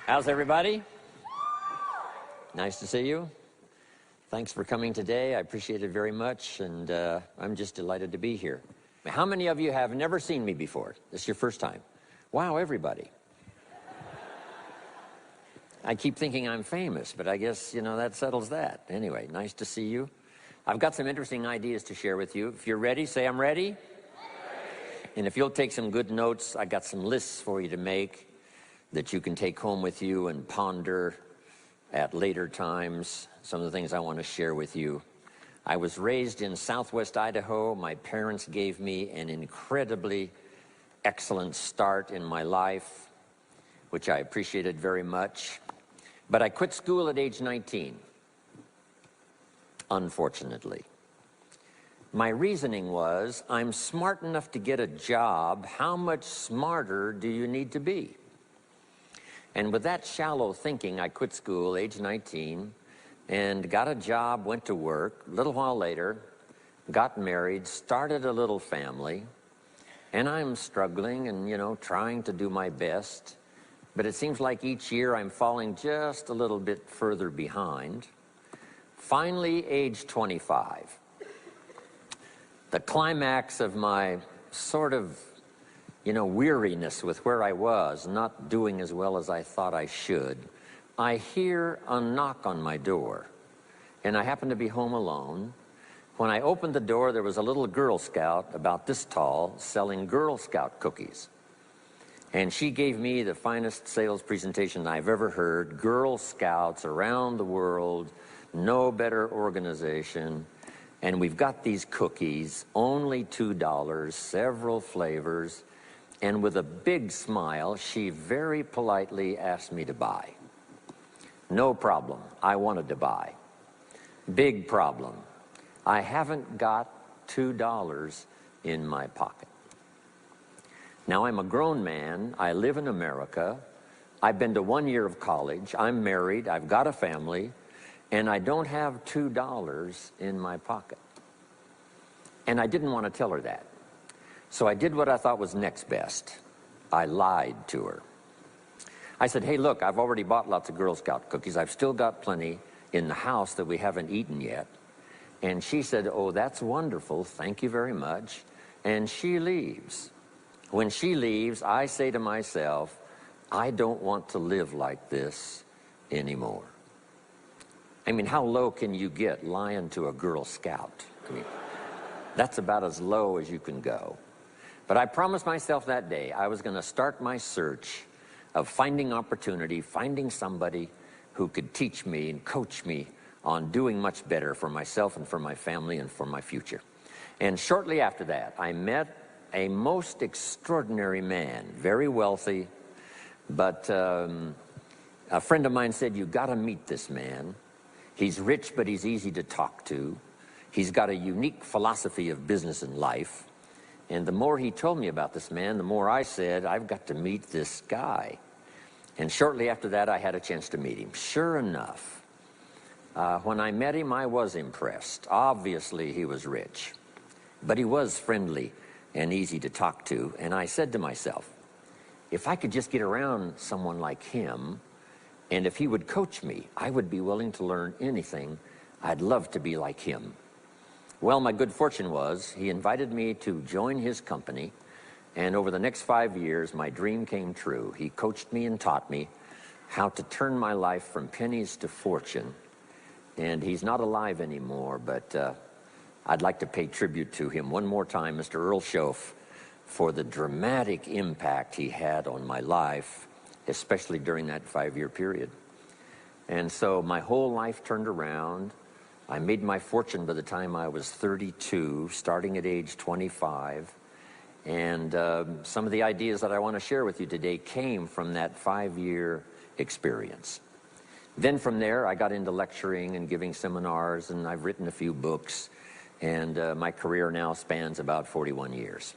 How's everybody? Nice to see you. Thanks for coming today. I appreciate it very much, and I'm just delighted to be here. How many of you have never seen me before? This is your first time. Wow, everybody. I keep thinking I'm famous, but I guess, you know, that settles that. Anyway, nice to see you. I've got some interesting ideas to share with you. If you're ready, say I'm ready. And if you'll take some good notes, I got some lists for you to make that you can take home with you and ponder at later times. Some of the things I want to share with you. I was raised in Southwest Idaho. My parents gave me an incredibly excellent start in my life, which I appreciated very much. But I quit school at age 19, unfortunately. My reasoning was, I'm smart enough to get a job. How much smarter do you need to be? And with that shallow thinking, I quit school, age 19, and got a job, went to work. A little while later, got married, started a little family, and I'm struggling and, you know, trying to do my best. But it seems like each year I'm falling just a little bit further behind. Finally, age 25. The climax of my sort of, you know, weariness with where I was, not doing as well as I thought I should. I hear a knock on my door, and I happen to be home alone. When I opened the door, there was a little Girl Scout about this tall selling Girl Scout cookies. And she gave me the finest sales presentation I've ever heard. Girl Scouts around the world, no better organization. And we've got these cookies, only $2, several flavors. And with a big smile, she very politely asked me to buy. No problem, I wanted to buy. Big problem, I haven't got $2 in my pocket. Now, I'm a grown man, I live in America, I've been to 1 year of college, I'm married, I've got a family, and I don't have $2 in my pocket. And I didn't want to tell her that. So I did what I thought was next best. I lied to her. I said, hey, look, I've already bought lots of Girl Scout cookies. I've still got plenty in the house that we haven't eaten yet. And she said, oh, that's wonderful. Thank you very much. And she leaves. When she leaves, I say to myself, I don't want to live like this anymore. I mean, how low can you get lying to a Girl Scout? I mean, that's about as low as you can go. But I promised myself that day I was going to start my search of finding opportunity, finding somebody who could teach me and coach me on doing much better for myself and for my family and for my future. And shortly after that, I met a most extraordinary man, very wealthy, but a friend of mine said, you got to meet this man. He's rich, but he's easy to talk to. He's got a unique philosophy of business and life. And the more he told me about this man, the more I said, I've got to meet this guy. And shortly after that, I had a chance to meet him. Sure enough, when I met him, I was impressed. Obviously, he was rich, but he was friendly and easy to talk to. And I said to myself, if I could just get around someone like him, and if he would coach me, I would be willing to learn anything. I'd love to be like him. Well, my good fortune was he invited me to join his company, and over the next 5 years, my dream came true. He coached me and taught me how to turn my life from pennies to fortune. And he's not alive anymore, but I'd like to pay tribute to him one more time, Mr. Earl Shoaff, for the dramatic impact he had on my life, especially during that 5-year period. And so my whole life turned around. I made my fortune by the time I was 32, starting at age 25. And some of the ideas that I want to share with you today came from that 5-year experience. Then from there, I got into lecturing and giving seminars, and I've written a few books. And my career now spans about 41 years.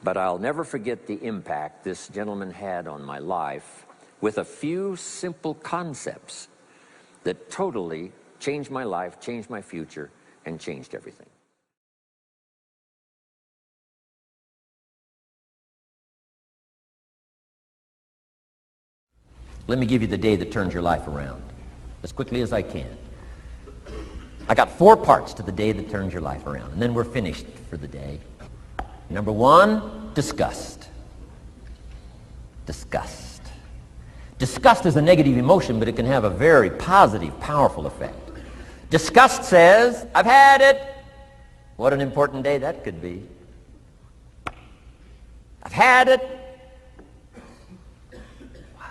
But I'll never forget the impact this gentleman had on my life with a few simple concepts that totally changed my life, changed my future, and changed everything. Let me give you the day that turns your life around, as quickly as I can. I got 4 parts to the day that turns your life around, and then we're finished for the day. Number 1, disgust. Disgust. Disgust is a negative emotion, but it can have a very positive, powerful effect. Disgust says, I've had it. What an important day that could be. I've had it. Wow.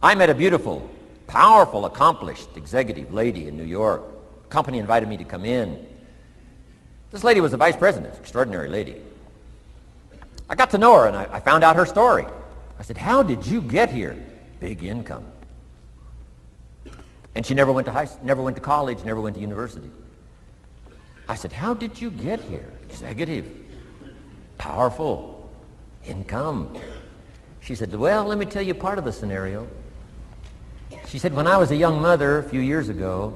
I met a beautiful, powerful, accomplished executive lady in New York. The company invited me to come in. This lady was the vice president, extraordinary lady. I got to know her, and I found out her story. I said, how did you get here? Big income. And she never went to college, never went to university. I said, how did you get here? Executive, powerful, income. She said, well, let me tell you part of the scenario. She said, when I was a young mother a few years ago,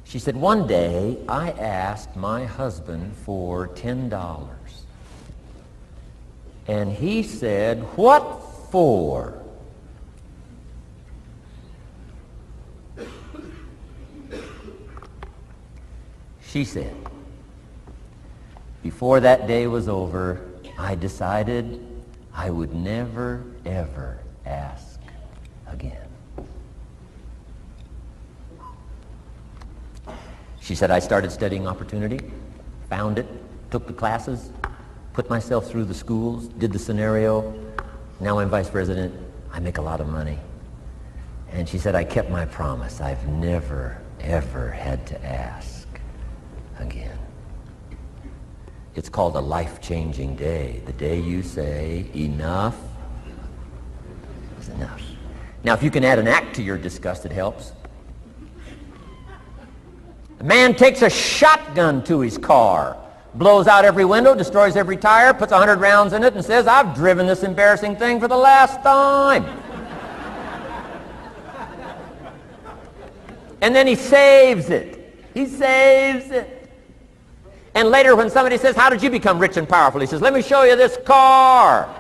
she said, one day I asked my husband for $10. And he said, what for? She said, before that day was over, I decided I would never, ever ask again. She said, I started studying opportunity, found it, took the classes, put myself through the schools, did the scenario. Now I'm vice president. I make a lot of money. And she said, I kept my promise. I've never, ever had to ask again. It's called a life-changing day. The day you say, enough is enough. Now, if you can add an act to your disgust, it helps. A man takes a shotgun to his car, blows out every window, destroys every tire, puts 100 rounds in it, and says, I've driven this embarrassing thing for the last time. And then he saves it. He saves it. And later when somebody says, how did you become rich and powerful? He says, let me show you this car.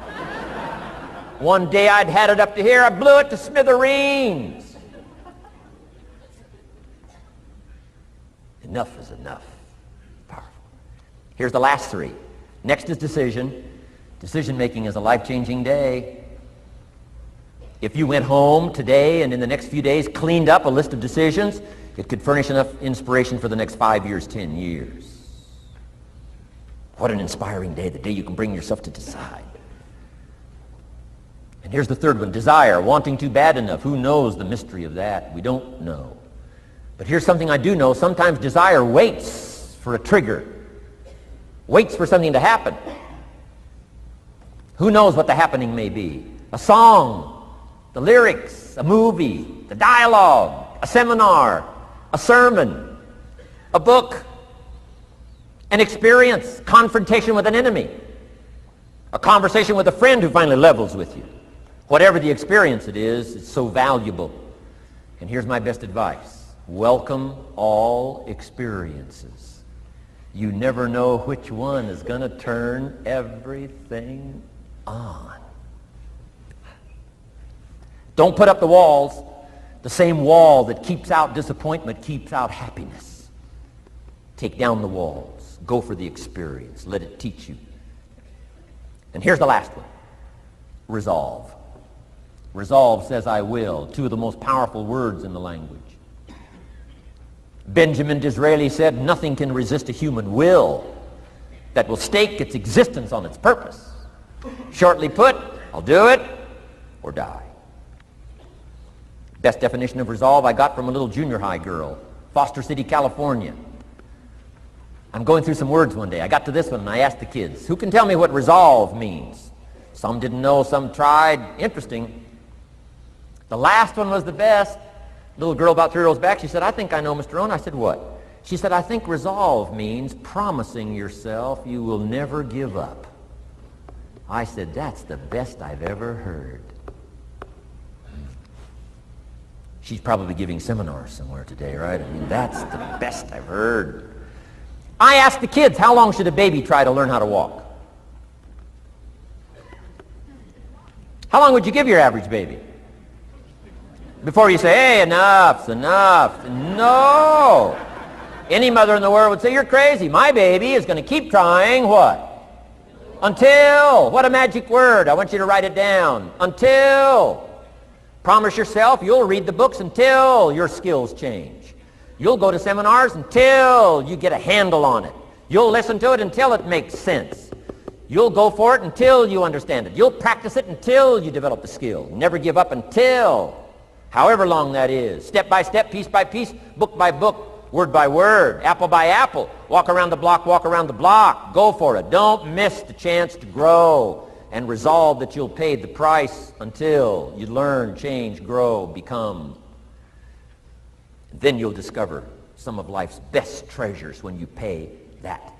One day I'd had it up to here, I blew it to smithereens. Enough is enough. Powerful. Here's the last 3. Next is decision. Decision-making is a life-changing day. If you went home today and in the next few days cleaned up a list of decisions, it could furnish enough inspiration for the next 5 years, 10 years. What an inspiring day, the day you can bring yourself to decide. And here's the 3rd one, desire, wanting too bad enough. Who knows the mystery of that? We don't know. But here's something I do know. Sometimes desire waits for a trigger, waits for something to happen. Who knows what the happening may be? A song, the lyrics, a movie, the dialogue, a seminar, a sermon, a book, an experience, confrontation with an enemy, a conversation with a friend who finally levels with you. Whatever the experience it is, it's so valuable. And here's my best advice. Welcome all experiences. You never know which one is going to turn everything on. Don't put up the walls. The same wall that keeps out disappointment keeps out happiness. Take down the walls. Go for the experience. Let it teach you. And here's the last one. Resolve. Resolve says I will. 2 of the most powerful words in the language. Benjamin Disraeli said, nothing can resist a human will that will stake its existence on its purpose. Shortly put, I'll do it or die. Best definition of resolve I got from a little junior high girl, Foster City, California. I'm going through some words one day. I got to this one and I asked the kids, who can tell me what resolve means? Some didn't know, some tried. Interesting. The last one was the best. Little girl about 3 rows back, she said, I think I know, Mr. Rohn. I said, what? She said, I think resolve means promising yourself you will never give up. I said, that's the best I've ever heard. She's probably giving seminars somewhere today, right? I mean, that's the best I've heard. I asked the kids, how long should a baby try to learn how to walk? How long would you give your average baby? Before you say, hey, enough's enough. No. Any mother in the world would say, you're crazy. My baby is going to keep trying what? Until. What a magic word. I want you to write it down. Until. Promise yourself you'll read the books until your skills change. You'll go to seminars until you get a handle on it. You'll listen to it until it makes sense. You'll go for it until you understand it. You'll practice it until you develop the skill. Never give up until, however long that is. Step by step, piece by piece, book by book, word by word, apple by apple. Walk around the block, walk around the block. Go for it. Don't miss the chance to grow, and resolve that you'll pay the price until you learn, change, grow, become. Then you'll discover some of life's best treasures when you pay that